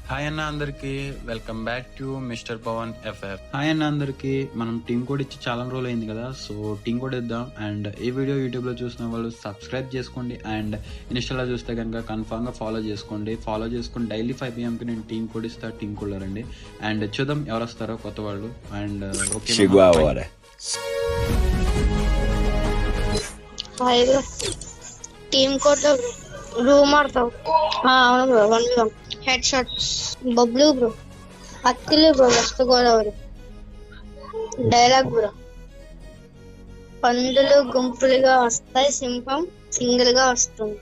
Hi అన్న అందరికి welcome back to mister Pawan FF. Hi అన్న అందరికి, మనం టీం కోడ్ ఇచ్చి చాలా రోజులు అయింది కదా, సో టీం కోడ్ ఇద్దాం. అండ్ ఈ వీడియో యూట్యూబ్ లో చూసిన వాళ్ళు సబ్స్క్రైబ్ చేసుకోండి, అండ్ ఇన్స్టాలో చూస్తే కనుక కన్ఫామ్ గా ఫాలో చేసుకుని డైలీ 5 PM కి నేను టీం కోడ్ ఇస్తా. టీం కోడ్ రండి అండ్ చూద్దాం ఎవరు వస్తారో కొత్త వాళ్ళు. And Chegou a hora. Team code room ఆడతావు. అవును bro, 1v1 headshots. Bablu bro, Attili bro, west Godavari. Dialogue bro, పందులు గుంపులుగా వస్తాయి, సింహం సింగిల్ గా వస్తుంది.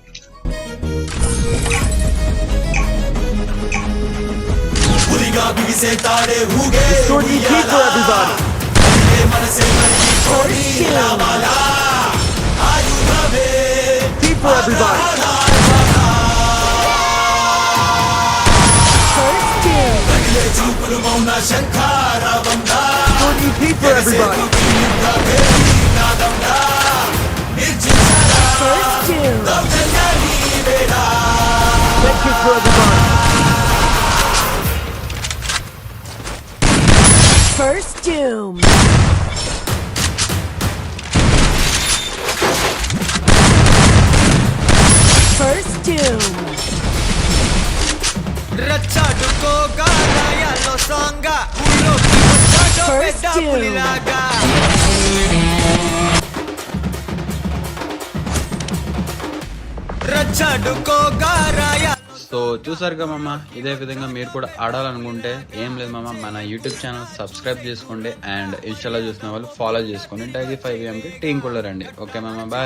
For everybody. EP for everybody. First two. Thank you for everybody. First doom. First doom. First doom. So చూసారుగా మామ, ఇదే విధంగా మీరు కూడా ఆడాలనుకుంటే ఏం లేదు మామ, మన యూట్యూబ్ ఛానల్ సబ్స్క్రైబ్ చేసుకోండి అండ్ ఇన్స్టాలో చూసిన వాళ్ళు ఫాలో చేసుకోండి. డైలీ 5 AM కి టీం కూడా రండి. ఓకే మామ, బాయ్.